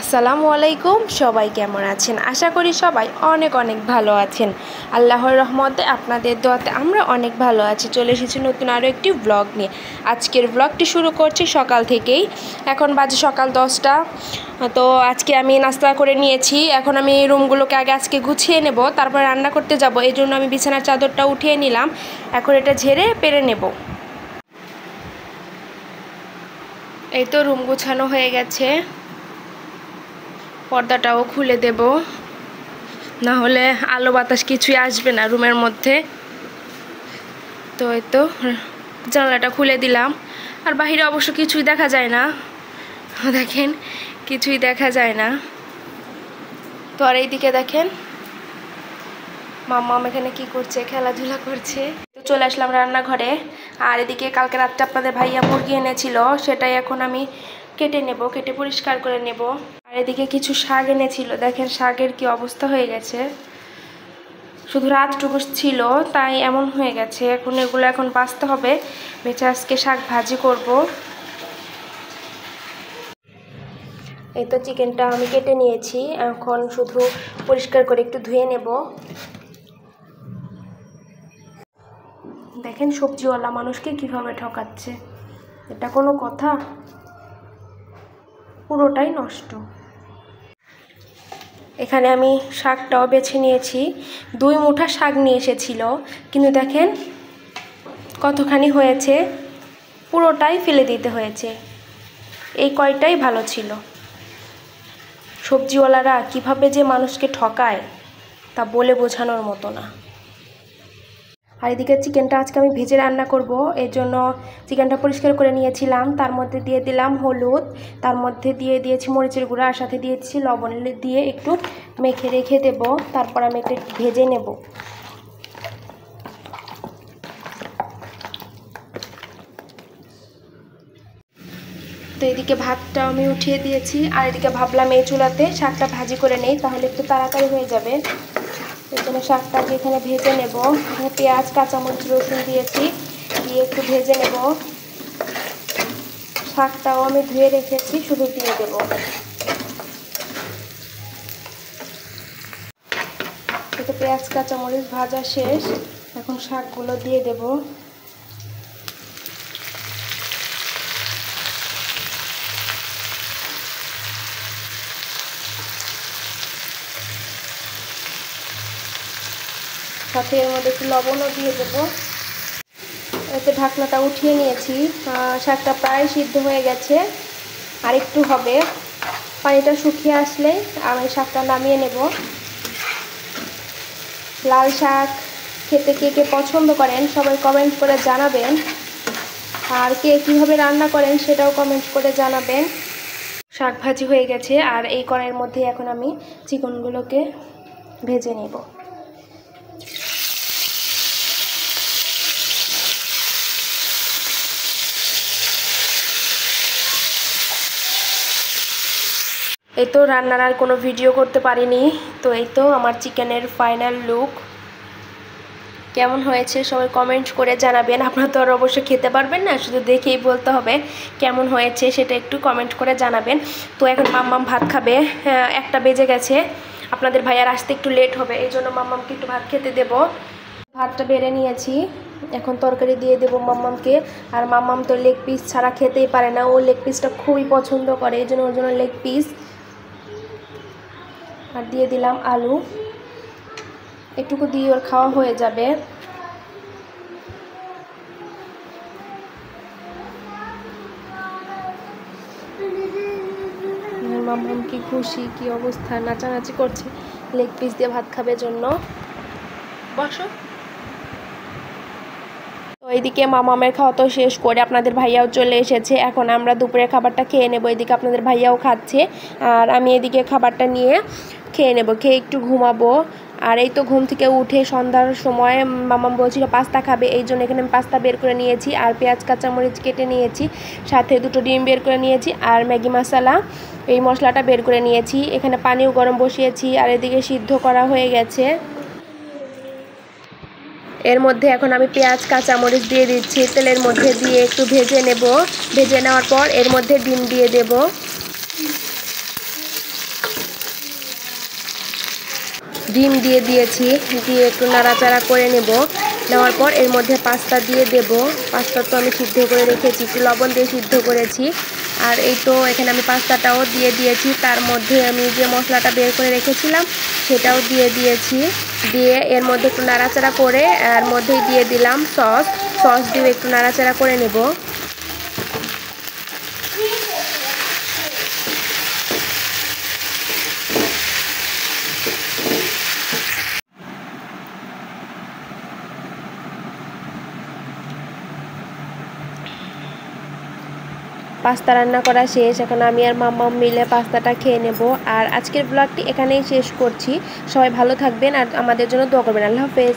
আসসালামু আলাইকুম। সবাই কেমন আছেন? আশা করি সবাই অনেক অনেক ভালো আছেন। আল্লাহর রহমতে আপনাদের দোয়াতে আমরা অনেক ভালো আছি। চলে এসেছি নতুন আরও একটি ব্লগ নিয়ে। আজকের ব্লগটি শুরু করছি সকাল থেকেই। এখন বাজে সকাল 10টা। তো আজকে আমি নাস্তা করে নিয়েছি। এখন আমি রুমগুলোকে আজকে গুছিয়ে নেব, তারপর রান্না করতে যাব। এই জন্য আমি বিছানার চাদরটা উঠিয়ে নিলাম। এখন এটা ঝেড়ে পেরে নেব। এই তো রুম গুছানো হয়ে গেছে। পর্দাটাও খুলে দেব, না হলে আলো বাতাস কিছুই আসবে না রুমের মধ্যে। তো এই তো জানলাটা খুলে দিলাম। আর বাহিরে অবশ্য কিছুই দেখা যায় না, দেখেন কিছুই দেখা যায় না। তো আর এইদিকে দেখেন মাম্মা এখানে কি করছে, খেলাধুলা করছে। তো চলে আসলাম রান্নাঘরে। আর এদিকে কালকে রাত্রে আপনাদের ভাইয়া মুরগি এনেছিল, সেটাই এখন আমি কেটে নেব, কেটে পরিষ্কার করে নেব। আর এদিকে কিছু শাক এনেছিল, দেখেন শাকের কি অবস্থা হয়ে গেছে। শুধু রাতটুকু ছিল তাই এমন হয়ে গেছে। এখন এগুলো এখন বাছতে হবে, বেছে আজকে শাক ভাজি করব। এই তো চিকেনটা আমি কেটে নিয়েছি, এখন শুধু পরিষ্কার করে একটু ধুয়ে নেব। দেখেন সবজিওয়ালা মানুষকে কিভাবে ঠকাচ্ছে, এটা কোনো কথা? পুরোটাই নষ্ট। এখানে আমি শাকটাও বেছে নিয়েছি। 2 মুঠা শাক নিয়ে এসেছিল, কিন্তু দেখেন কতখানি হয়েছে, পুরোটাই ফেলে দিতে হয়েছে। এই কয়টাই ভালো ছিল। সবজিওয়ালারা কিভাবে যে মানুষকে ঠকায় তা বলে বোঝানোর মতো না। আর এদিকে চিকেনটা আজকে আমি ভেজে রান্না করব, এর জন্য চিকেনটা পরিষ্কার করে নিয়েছিলাম। তার মধ্যে দিয়ে দিলাম হলুদ, তার মধ্যে দিয়ে দিয়েছি মরিচের গুঁড়া, আর সাথে দিয়েছি লবণ দিয়ে একটু মেখে রেখে দেব। তারপর আমি একটু ভেজে নেব। তো এদিকে ভাতটা আমি উঠিয়ে দিয়েছি, আর এদিকে ভাবলাম এই চুলাতে শাকটা ভাজি করে নেই, তাহলে একটু তাড়াতাড়ি হয়ে যাবে। এর জন্য শাকটাকে এখানে ভেজে নেব। এখানে পেঁয়াজ, কাঁচামরিচ, রসুন দিয়েছি, দিয়ে একটু ভেজে নেব। শাকটাও আমি ধুয়ে রেখেছি, শুধু দিয়ে দেব। তো পেঁয়াজ কাঁচামরিচ ভাজা শেষ, এখন শাকগুলো দিয়ে দেব। সাথে এর মধ্যে একটু লবণও দিয়ে দেবো। এতে ঢাকনাটা উঠিয়ে নিয়েছি। শাকটা প্রায় সিদ্ধ হয়ে গেছে, আর একটু হবে। পানিটা শুকিয়ে আসলে আমি শাকটা নামিয়ে নেব। লাল শাক খেতে কে কে পছন্দ করেন সবাই কমেন্ট করে জানাবেন, আর কে কীভাবে রান্না করেন সেটাও কমেন্ট করে জানাবেন। শাক ভাজি হয়ে গেছে, আর এই কড়াইয়ের মধ্যে এখন আমি চিকেনগুলোকে ভেজে নেব। এই তো রান্নার আর কোনো ভিডিও করতে পারিনি। তো এই তো আমার চিকেনের ফাইনাল লুক। কেমন হয়েছে সবাই কমেন্ট করে জানাবেন। আপনারা তো আর অবশ্যই খেতে পারবেন না, শুধু দেখেই বলতে হবে কেমন হয়েছে, সেটা একটু কমেন্ট করে জানাবেন। তো এখন মাম্মাম ভাত খাবে, 1টা বেজে গেছে। আপনাদের ভাইয়ার আসতে একটু লেট হবে, এই জন্য মাম্মামকে একটু ভাত খেতে দেব। ভাতটা বেড়ে নিয়েছি, এখন তরকারি দিয়ে দেব মাম্মামকে। আর মাম্মাম তো লেগ পিস ছাড়া খেতেই পারে না, ও লেগ পিসটা খুবই পছন্দ করে, এই জন্য ওর জন্য লেগ পিস। আর দিয়ে দিলাম আলু, এটুকু দিয়ে ওর খাওয়া হয়ে যাবে। মাম্মাম কি খুশি, কি অবস্থা, নাচানাচি করছে লেগ পিস দিয়ে ভাত খাবে জন্য। বসো। তো এইদিকে মামামের খাওয়া তো শেষ করে আপনাদের ভাইয়াও চলে এসেছে। এখন আমরা দুপুরের খাবারটা খেয়ে নেব। এদিকে আপনাদের ভাইয়াও খাচ্ছে, আর আমি এদিকে খাবারটা নিয়ে খেয়ে নেব, খেয়ে একটু ঘুমাবো। আর এই তো ঘুম থেকে উঠে সন্ধ্যার সময় মামাম বলছিল পাস্তা খাবে, এই জন্য এখানে আমি পাস্তা বের করে নিয়েছি, আর পেঁয়াজ কাঁচামরিচ কেটে নিয়েছি, সাথে 2টো ডিম বের করে নিয়েছি, আর ম্যাগি মশলা এই মশলাটা বের করে নিয়েছি। এখানে পানিও গরম বসিয়েছি, আর এদিকে সিদ্ধ করা হয়ে গেছে। এর মধ্যে এখন আমি পেঁয়াজ কাঁচামরিচ দিয়ে দিচ্ছি, তেলের মধ্যে দিয়ে একটু ভেজে নেব। ভেজে নেওয়ার পর এর মধ্যে ডিম দিয়ে দেব। ডিম দিয়ে দিয়েছি, দিয়ে একটু নাড়াচাড়া করে নেওয়ার পর এর মধ্যে পাস্তা দিয়ে দেব। পাস্তা তো আমি সিদ্ধ করে রেখেছি, একটু লবণ দিয়ে সিদ্ধ করেছি। আর এই তো এখানে আমি পাস্তাটাও দিয়ে দিয়েছি, তার মধ্যে আমি যে মশলাটা বের করে রেখেছিলাম সেটাও দিয়ে দিয়েছি। দিয়ে এর মধ্যে একটু নাড়াচাড়া করে এর মধ্যেই দিয়ে দিলাম সস দিয়ে একটু নাড়াচাড়া করে নেব। পাস্তা রান্না করা শেষ, এখন আমি আর মাম্মা মিলে পাস্তাটা খেয়ে নেব। আর আজকের ব্লগটি এখানেই শেষ করছি। সবাই ভালো থাকবেন আর আমাদের জন্য দোয়া করবেন। আল্লাহ হাফেজ।